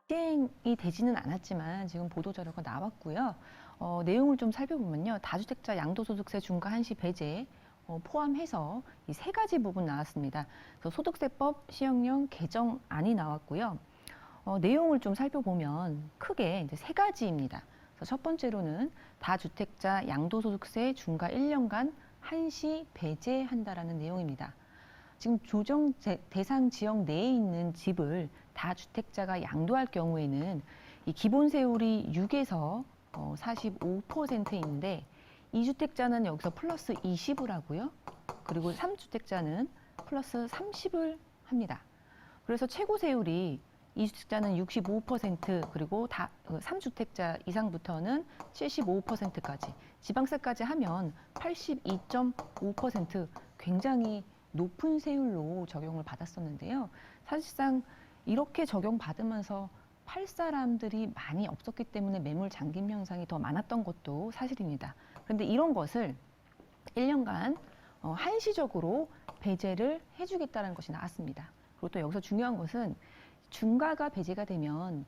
시행이 되지는 않았지만 지금 보도자료가 나왔고요. 내용을 좀 살펴보면요. 다주택자 양도소득세 중과 한시 배제 포함해서 이 세 가지 부분 나왔습니다. 그래서 소득세법 시행령 개정안이 나왔고요. 내용을 좀 살펴보면 크게 이제 세 가지입니다. 그래서 첫 번째로는 다주택자 양도소득세 중과 1년간 한시 배제한다라는 내용입니다. 지금 조정 대상 지역 내에 있는 집을 다주택자가 양도할 경우에는 이 기본 세율이 6에서 45%인데 2주택자는 여기서 플러스 20을 하고요. 그리고 3주택자는 플러스 30을 합니다. 그래서 최고 세율이 2주택자는 65% 그리고 3주택자 이상부터는 75%까지 지방세까지 하면 82.5% 굉장히 높은 세율로 적용을 받았었는데요. 사실상 이렇게 적용받으면서 팔 사람들이 많이 없었기 때문에 매물 잠김 현상이 더 많았던 것도 사실입니다. 그런데 이런 것을 1년간 한시적으로 배제를 해주겠다는 것이 나왔습니다. 그리고 또 여기서 중요한 것은 중과가 배제가 되면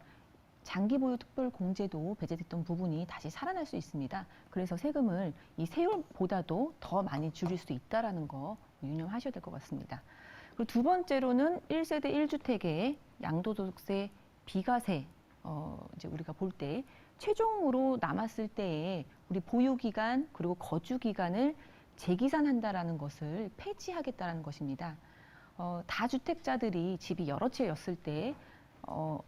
장기 보유 특별 공제도 배제됐던 부분이 다시 살아날 수 있습니다. 그래서 세금을 이 세율보다도 더 많이 줄일 수 있다는 거 유념하셔야 될 것 같습니다. 그리고 두 번째로는 1세대 1주택의 양도소득세 비과세 이제 우리가 볼 때 최종으로 남았을 때에 우리 보유기간 그리고 거주기간을 재기산한다라는 것을 폐지하겠다는 것입니다. 다주택자들이 집이 여러 채였을 때 뭐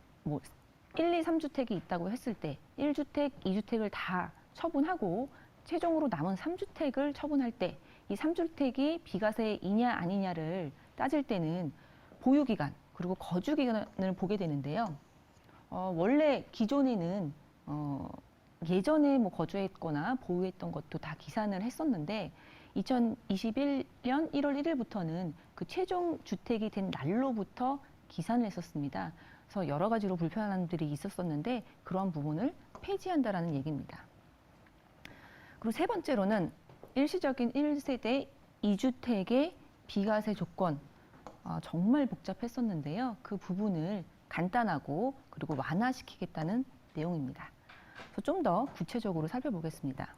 1, 2, 3주택이 있다고 했을 때 1주택, 2주택을 다 처분하고 최종으로 남은 3주택을 처분할 때 이 3주택이 비과세이냐 아니냐를 따질 때는 보유기간 그리고 거주기간을 보게 되는데요. 원래 기존에는 예전에 뭐 거주했거나 보유했던 것도 다 기산을 했었는데 2021년 1월 1일부터는 그 최종 주택이 된 날로부터 기산을 했었습니다. 그래서 여러 가지로 불편함들이 있었었는데 그런 부분을 폐지한다라는 얘기입니다. 그리고 세 번째로는 일시적인 1세대 2주택의 비과세 조건 정말 복잡했었는데요. 그 부분을 간단하고 그리고 완화시키겠다는 내용입니다. 그래서 좀 더 구체적으로 살펴보겠습니다.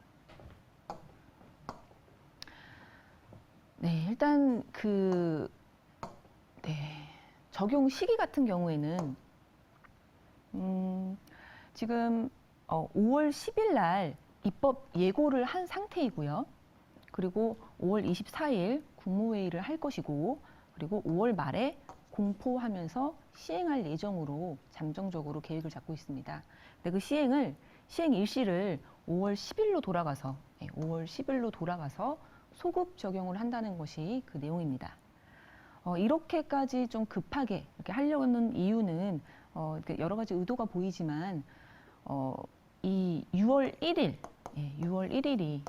네, 일단 적용 시기 같은 경우에는 지금 5월 10일 날 입법 예고를 한 상태이고요. 그리고 5월 24일 국무회의를 할 것이고 그리고 5월 말에 공포하면서 시행할 예정으로 잠정적으로 계획을 잡고 있습니다. 근데 그 시행 일시를 5월 10일로 돌아가서 소급 적용을 한다는 것이 그 내용입니다. 이렇게까지 좀 급하게 이렇게 하려는 이유는 여러 가지 의도가 보이지만 이 6월 1일이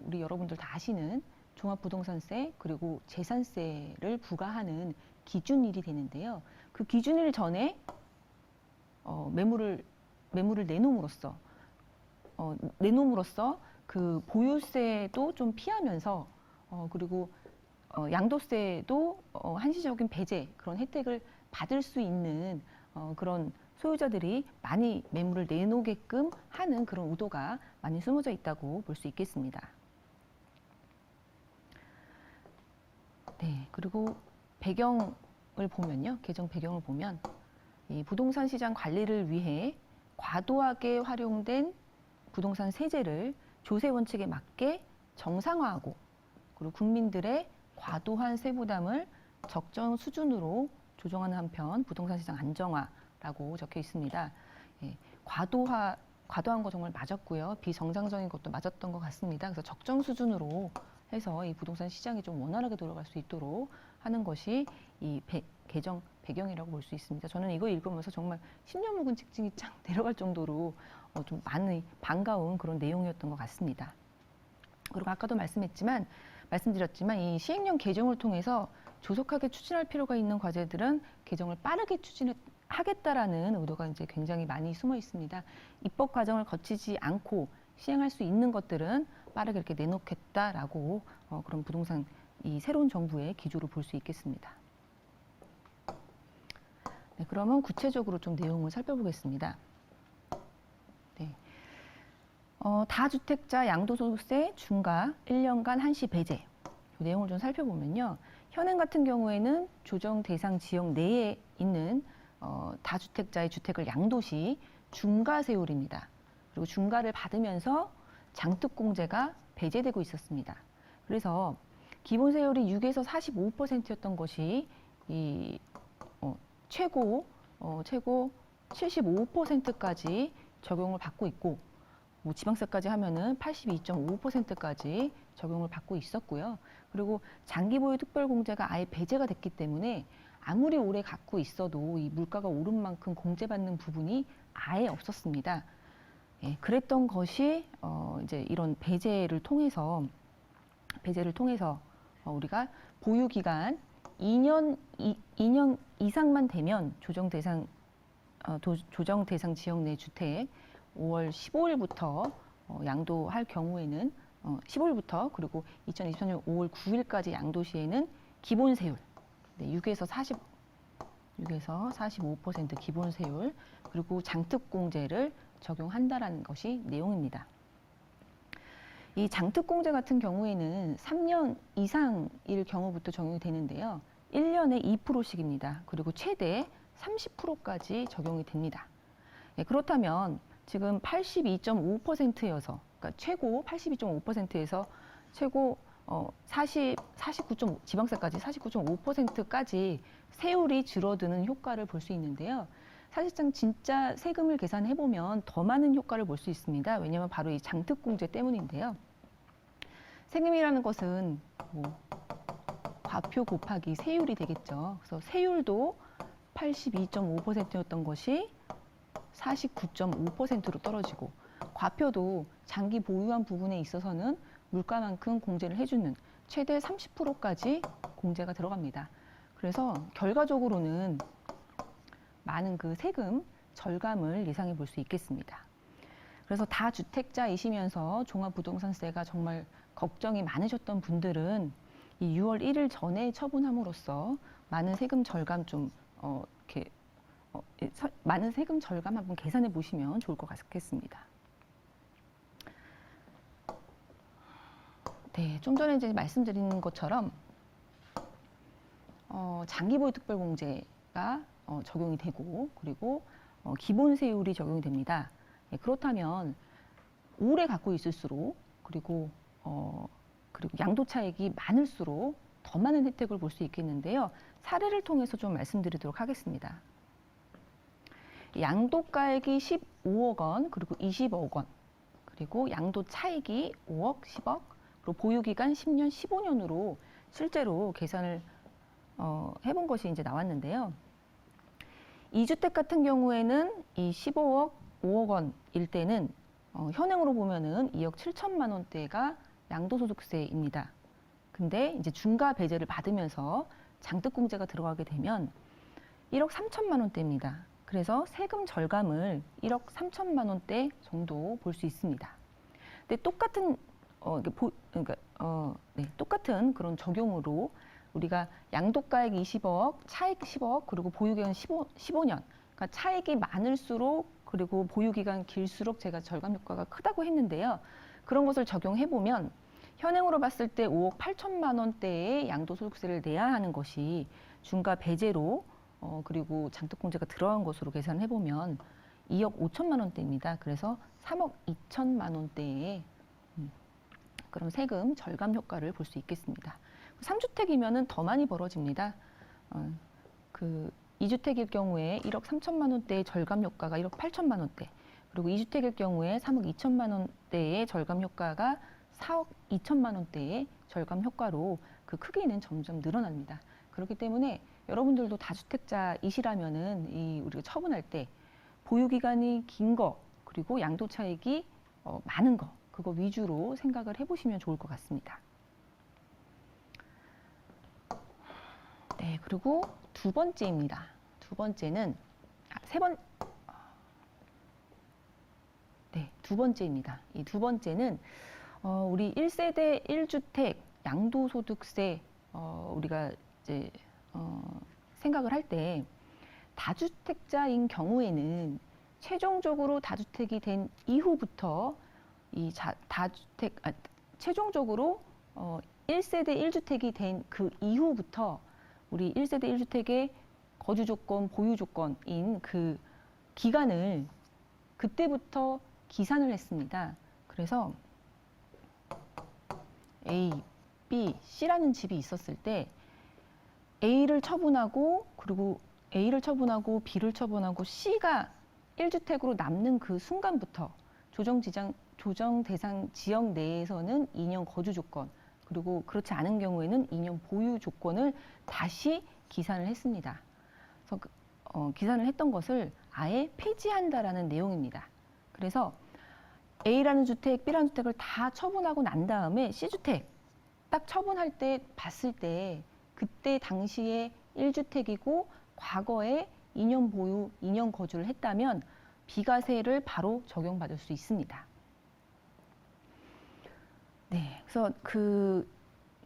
우리 여러분들 다 아시는 종합부동산세 그리고 재산세를 부과하는 기준일이 되는데요. 그 기준일 전에 매물을 내놓음으로써 그 보유세도 좀 피하면서 그리고 양도세도 한시적인 배제 그런 혜택을 받을 수 있는 그런 소유자들이 많이 매물을 내놓게끔 하는 그런 의도가 많이 숨어져 있다고 볼 수 있겠습니다. 네, 그리고 배경을 보면요. 개정 배경을 보면 이 부동산 시장 관리를 위해 과도하게 활용된 부동산 세제를 조세 원칙에 맞게 정상화하고 그리고 국민들의 과도한 세부담을 적정 수준으로 조정하는 한편 부동산 시장 안정화라고 적혀 있습니다. 예, 과도한 거 정말 맞았고요. 비정상적인 것도 맞았던 것 같습니다. 그래서 적정 수준으로 해서 이 부동산 시장이 좀 원활하게 돌아갈 수 있도록 하는 것이 이 개정 배경이라고 볼 수 있습니다. 저는 이거 읽으면서 정말 10년 묵은 직진이 쫙 내려갈 정도로 좀 많이 반가운 그런 내용이었던 것 같습니다. 그리고 아까도 말씀드렸지만 이 시행령 개정을 통해서 조속하게 추진할 필요가 있는 과제들은 개정을 빠르게 추진하겠다라는 의도가 이제 굉장히 많이 숨어 있습니다. 입법 과정을 거치지 않고 시행할 수 있는 것들은 빠르게 이렇게 내놓겠다라고 그런 부동산 이 새로운 정부의 기조를 볼 수 있겠습니다. 네, 그러면 구체적으로 좀 내용을 살펴보겠습니다. 네. 다주택자 양도소득세 중과 1년간 한시 배제 이 내용을 좀 살펴보면요. 현행 같은 경우에는 조정 대상 지역 내에 있는 다주택자의 주택을 양도시 중과세율입니다. 그리고 중과를 받으면서 장특공제가 배제되고 있었습니다. 그래서 기본세율이 6에서 45%였던 것이 최고 75%까지 적용을 받고 있고, 뭐 지방세까지 하면은 82.55%까지 적용을 받고 있었고요. 그리고 장기보유 특별공제가 아예 배제가 됐기 때문에 아무리 오래 갖고 있어도 이 물가가 오른 만큼 공제받는 부분이 아예 없었습니다. 예, 그랬던 것이 이제 이런 배제를 통해서 우리가 보유 기간 2년 이상만 되면 조정 대상 지역 내 주택 5월 15일부터 양도할 경우에는 15일부터 그리고 2024년 5월 9일까지 양도 시에는 기본세율 6에서 45% 기본세율 그리고 장특공제를 적용한다라는 것이 내용입니다. 이 장특공제 같은 경우에는 3년 이상일 경우부터 적용이 되는데요. 1년에 2%씩입니다. 그리고 최대 30%까지 적용이 됩니다. 예, 그렇다면 지금 82.5%여서 그러니까 최고 82.5%에서 최고 49.5 지방세까지 49.5%까지 세율이 줄어드는 효과를 볼 수 있는데요. 사실상 진짜 세금을 계산해 보면 더 많은 효과를 볼 수 있습니다. 왜냐하면 바로 이 장특공제 때문인데요. 세금이라는 것은 과표 곱하기 세율이 되겠죠. 그래서 세율도 82.5%였던 것이 49.5%로 떨어지고, 과표도 장기 보유한 부분에 있어서는 물가만큼 공제를 해주는 최대 30%까지 공제가 들어갑니다. 그래서 결과적으로는 많은 그 세금 절감을 예상해 볼 수 있겠습니다. 그래서 다주택자이시면서 종합부동산세가 정말 걱정이 많으셨던 분들은 이 6월 1일 전에 처분함으로써 많은 세금 절감 많은 세금 절감 한번 계산해 보시면 좋을 것 같겠습니다. 네, 좀 전에 이제 말씀드린 것처럼 장기보유 특별공제가 적용이 되고, 그리고 기본세율이 적용이 됩니다. 네, 그렇다면 오래 갖고 있을수록 그리고 양도차익이 많을수록 더 많은 혜택을 볼 수 있겠는데요. 사례를 통해서 좀 말씀드리도록 하겠습니다. 양도가액이 15억 원, 그리고 20억 원, 그리고 양도차익이 5억, 10억, 그리고 보유기간 10년, 15년으로 실제로 계산을 해본 것이 이제 나왔는데요. 2주택 같은 경우에는 이 15억, 5억 원일 때는 현행으로 보면은 2억 7천만 원대가 양도소득세입니다. 근데 이제 중과 배제를 받으면서 장특공제가 들어가게 되면 1억 3천만 원대입니다. 그래서 세금 절감을 1억 3천만 원대 정도 볼 수 있습니다. 근데 똑같은 똑같은 그런 적용으로 우리가 양도가액 20억, 차익 10억, 그리고 보유기간 15년. 그러니까 차익이 많을수록 그리고 보유기간 길수록 제가 절감 효과가 크다고 했는데요. 그런 것을 적용해 보면 현행으로 봤을 때 5억 8천만 원대의 양도소득세를 내야 하는 것이 중과 배제로 그리고 장특공제가 들어간 것으로 계산을 해보면 2억 5천만 원대입니다. 그래서 3억 2천만 원대의 그런 세금 절감 효과를 볼 수 있겠습니다. 3주택이면은 더 많이 벌어집니다. 2주택일 경우에 1억 3천만 원대의 절감 효과가 1억 8천만 원대, 그리고 2주택일 경우에 3억 2천만 원대의 절감 효과가 4억 2천만 원대의 절감 효과로 그 크기는 점점 늘어납니다. 그렇기 때문에 여러분들도 다주택자이시라면은 우리가 처분할 때 보유 기간이 긴 거, 그리고 양도 차익이 많은 거, 그거 위주로 생각을 해보시면 좋을 것 같습니다. 네, 그리고 두 번째입니다. 두 번째는 두 번째입니다. 이 두 번째는 우리 1세대 1주택 양도소득세 우리가 이제 생각을 할 때 다주택자인 경우에는 최종적으로 다주택이 된 이후부터 최종적으로 1세대 1주택이 된 그 이후부터 우리 1세대 1주택의 거주 조건, 보유 조건인 그 기간을 그때부터 기산을 했습니다. 그래서 A, B, C라는 집이 있었을 때 A를 처분하고 그리고 A를 처분하고 B를 처분하고 C가 1주택으로 남는 그 순간부터 조정 대상 지역 내에서는 2년 거주 조건 그리고 그렇지 않은 경우에는 2년 보유 조건을 다시 기산을 했습니다. 그래서 기산을 했던 것을 아예 폐지한다라는 내용입니다. 그래서 A라는 주택, B라는 주택을 다 처분하고 난 다음에 C주택 딱 처분할 때 봤을 때 그때 당시에 1주택이고 과거에 2년 보유, 2년 거주를 했다면 비과세를 바로 적용받을 수 있습니다. 네, 그래서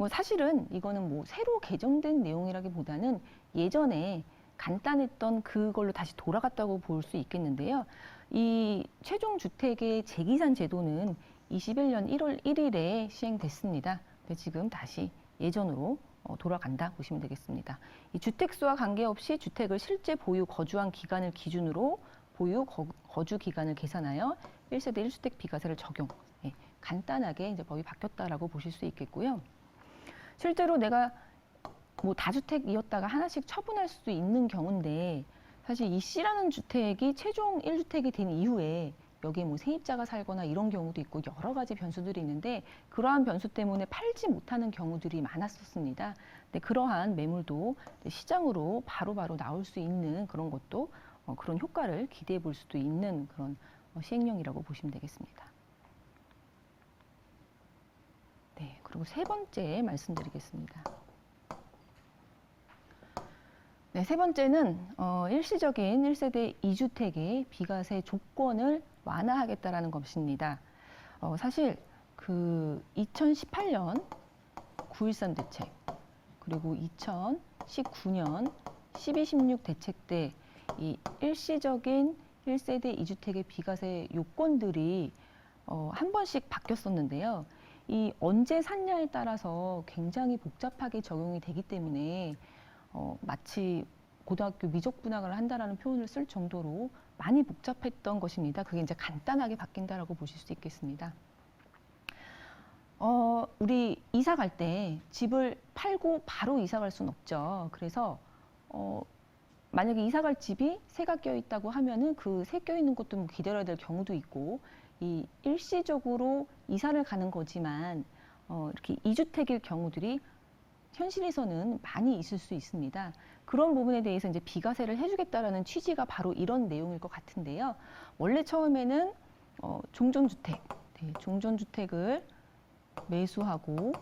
사실은 이거는 새로 개정된 내용이라기보다는 예전에 간단했던 그걸로 다시 돌아갔다고 볼 수 있겠는데요. 이 최종주택의 재기산 제도는 21년 1월 1일에 시행됐습니다. 근데 지금 다시 예전으로 돌아간다 보시면 되겠습니다. 이 주택수와 관계없이 주택을 실제 보유 거주한 기간을 기준으로 보유 거주 기간을 계산하여 1세대 1주택 비과세를 적용. 예, 간단하게 이제 법이 바뀌었다라고 보실 수 있겠고요. 실제로 내가 다주택이었다가 하나씩 처분할 수도 있는 경우인데 사실 이 C라는 주택이 최종 1주택이 된 이후에 여기에 세입자가 살거나 이런 경우도 있고 여러 가지 변수들이 있는데 그러한 변수 때문에 팔지 못하는 경우들이 많았었습니다. 근데 그러한 매물도 시장으로 바로바로 나올 수 있는 그런 것도 그런 효과를 기대해 볼 수도 있는 그런 시행령이라고 보시면 되겠습니다. 네, 그리고 세 번째 말씀드리겠습니다. 네, 세 번째는 일시적인 1세대 2주택의 비과세 조건을 완화하겠다라는 것입니다. 사실 2018년 9.13 대책 그리고 2019년 12.16 대책 때 이 일시적인 1세대 2주택의 비과세 요건들이 한 번씩 바뀌었었는데요. 이 언제 샀냐에 따라서 굉장히 복잡하게 적용이 되기 때문에 마치 고등학교 미적 분학을 한다라는 표현을 쓸 정도로 많이 복잡했던 것입니다. 그게 이제 간단하게 바뀐다라고 보실 수 있겠습니다. 우리 이사 갈 때 집을 팔고 바로 이사 갈 수는 없죠. 그래서 만약에 이사 갈 집이 새가 껴 있다고 하면은 그 새 껴 있는 것도 기다려야 될 경우도 있고 이 일시적으로 이사를 가는 거지만 이렇게 2주택일 경우들이 현실에서는 많이 있을 수 있습니다. 그런 부분에 대해서 이제 비과세를 해주겠다라는 취지가 바로 이런 내용일 것 같은데요. 원래 처음에는 종전주택, 네, 종전주택을 매수하고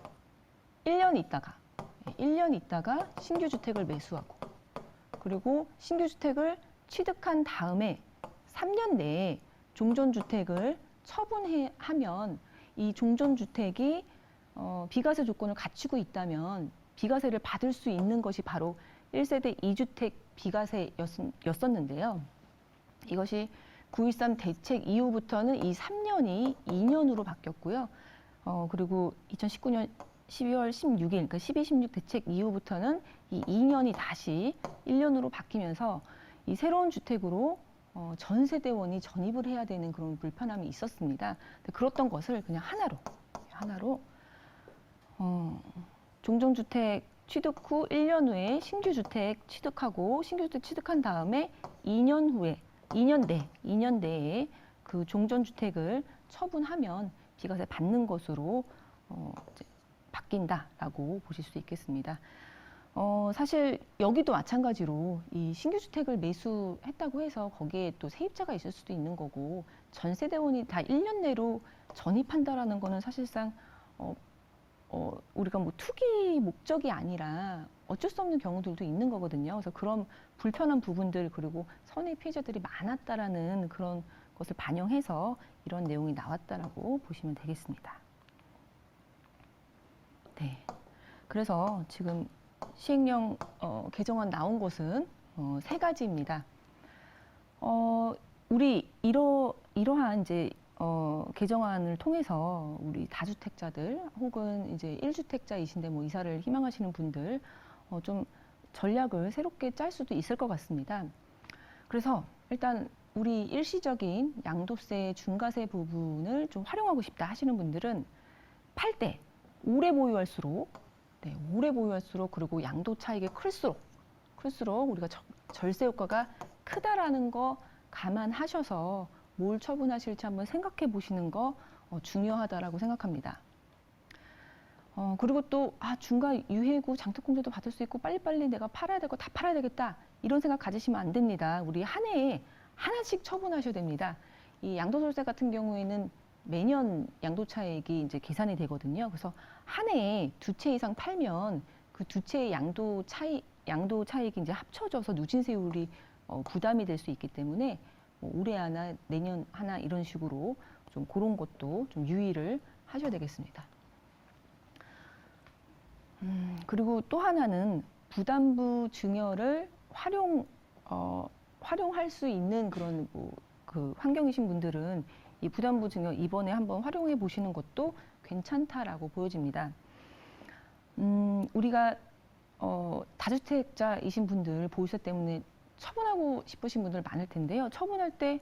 1년 있다가 신규주택을 매수하고 그리고 신규주택을 취득한 다음에 3년 내에 종전주택을 처분하면 이 종전주택이 비과세 조건을 갖추고 있다면 비과세를 받을 수 있는 것이 바로 1세대 2주택 비과세였었는데요. 이것이 9.13 대책 이후부터는 이 3년이 2년으로 바뀌었고요. 그리고 2019년 12월 16일, 그러니까 12.16 대책 이후부터는 이 2년이 다시 1년으로 바뀌면서 이 새로운 주택으로 전 세대원이 전입을 해야 되는 그런 불편함이 있었습니다. 그랬던 것을 그냥 하나로 종전주택 취득 후 1년 후에 신규주택 취득하고 신규주택 취득한 다음에 2년 내에 그 종전주택을 처분하면 비과세 받는 것으로 이제 바뀐다라고 보실 수 있겠습니다. 사실 여기도 마찬가지로 이 신규주택을 매수했다고 해서 거기에 또 세입자가 있을 수도 있는 거고 전세대원이 다 1년 내로 전입한다라는 거는 사실상 우리가 투기 목적이 아니라 어쩔 수 없는 경우들도 있는 거거든요. 그래서 그런 불편한 부분들 그리고 선의 피해자들이 많았다라는 그런 것을 반영해서 이런 내용이 나왔다라고 보시면 되겠습니다. 네. 그래서 지금 시행령 개정안 나온 것은 세 가지입니다. 우리 이러한 이제 개정안을 통해서 우리 다주택자들 혹은 이제 1주택자이신데 뭐 이사를 희망하시는 분들 좀 전략을 새롭게 짤 수도 있을 것 같습니다. 그래서 일단 우리 일시적인 양도세, 중과세 부분을 좀 활용하고 싶다 하시는 분들은 팔 때 오래 보유할수록 오래 보유할수록 그리고 양도 차익이 클수록 우리가 절세 효과가 크다라는 거 감안하셔서 뭘 처분하실지 한번 생각해 보시는 거 중요하다라고 생각합니다. 그리고 또 중과 유예고 장특공제도 받을 수 있고 빨리빨리 내가 팔아야 되고 다 팔아야 되겠다 이런 생각 가지시면 안 됩니다. 우리 한 해에 하나씩 처분하셔야 됩니다. 이 양도소득세 같은 경우에는 매년 양도차익이 이제 계산이 되거든요. 그래서 한 해에 2채 이상 팔면 그 2채의 양도 차익이 이제 합쳐져서 누진세율이 부담이 될 수 있기 때문에 뭐 올해 하나, 내년 하나 이런 식으로 좀 그런 것도 좀 유의를 하셔야 되겠습니다. 그리고 또 하나는 부담부 증여를 활용할 수 있는 그런 그 환경이신 분들은 이 부담부 증여 이번에 한번 활용해 보시는 것도 괜찮다라고 보여집니다. 우리가 다주택자이신 분들 보유세 때문에 처분하고 싶으신 분들 많을 텐데요. 처분할 때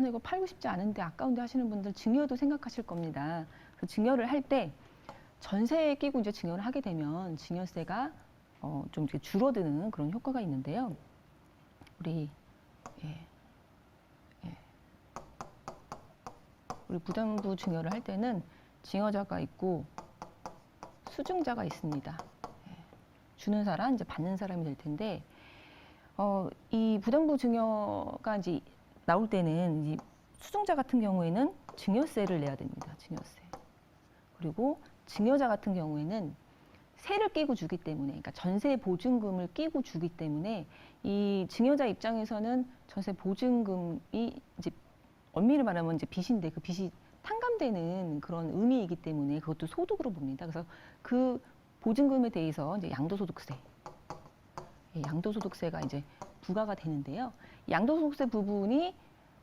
나 이거 팔고 싶지 않은데 아까운데 하시는 분들 증여도 생각하실 겁니다. 그래서 증여를 할 때 전세에 끼고 이제 증여를 하게 되면 증여세가 좀 이렇게 줄어드는 그런 효과가 있는데요. 우리 부담부 증여를 할 때는 증여자가 있고 수증자가 있습니다. 주는 사람, 이제 받는 사람이 될 텐데, 이 부담부 증여가 이제 나올 때는 이 수증자 같은 경우에는 증여세를 내야 됩니다. 증여세. 그리고 증여자 같은 경우에는 세를 끼고 주기 때문에, 그러니까 전세 보증금을 끼고 주기 때문에 이 증여자 입장에서는 전세 보증금이 이제 엄밀히 말하면 이제 빚인데 그 빚이 탕감되는 그런 의미이기 때문에 그것도 소득으로 봅니다. 그래서 그 보증금에 대해서 이제 양도소득세가 이제 부과가 되는데요. 양도소득세 부분이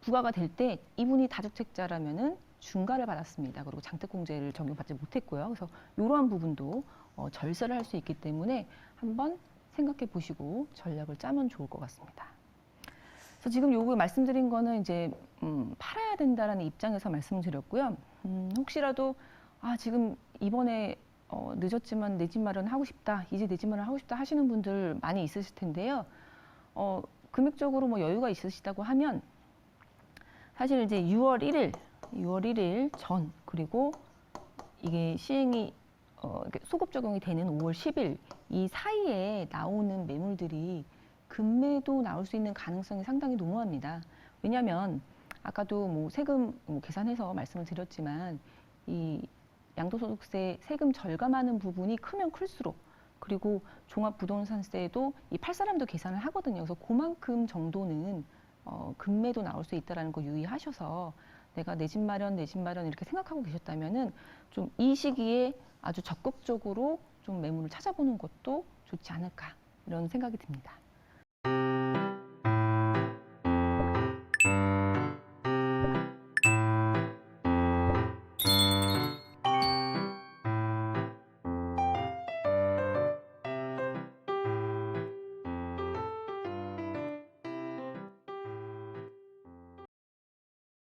부과가 될 때 이분이 다주택자라면은 중과를 받았습니다. 그리고 장특공제를 적용받지 못했고요. 그래서 이러한 부분도 절세를 할 수 있기 때문에 한번 생각해 보시고 전략을 짜면 좋을 것 같습니다. 그래서 지금 요거 말씀드린 거는 이제 팔아야 된다라는 입장에서 말씀드렸고요. 혹시라도 지금 이번에 늦었지만 내 집 마련 하고 싶다, 이제 내 집 마련 하고 싶다 하시는 분들 많이 있으실 텐데요. 금액적으로 뭐 여유가 있으시다고 하면 사실 이제 6월 1일 전 그리고 이게 시행이 소급 적용이 되는 5월 10일 이 사이에 나오는 매물들이 급매도 나올 수 있는 가능성이 상당히 농후합니다. 왜냐하면 아까도 뭐 세금 계산해서 말씀을 드렸지만 이 양도소득세 세금 절감하는 부분이 크면 클수록 그리고 종합부동산세도 이 팔 사람도 계산을 하거든요. 그래서 그만큼 정도는 급매도 나올 수 있다는 거 유의하셔서 내가 내 집 마련 이렇게 생각하고 계셨다면은 좀 이 시기에 아주 적극적으로 좀 매물을 찾아보는 것도 좋지 않을까 이런 생각이 듭니다.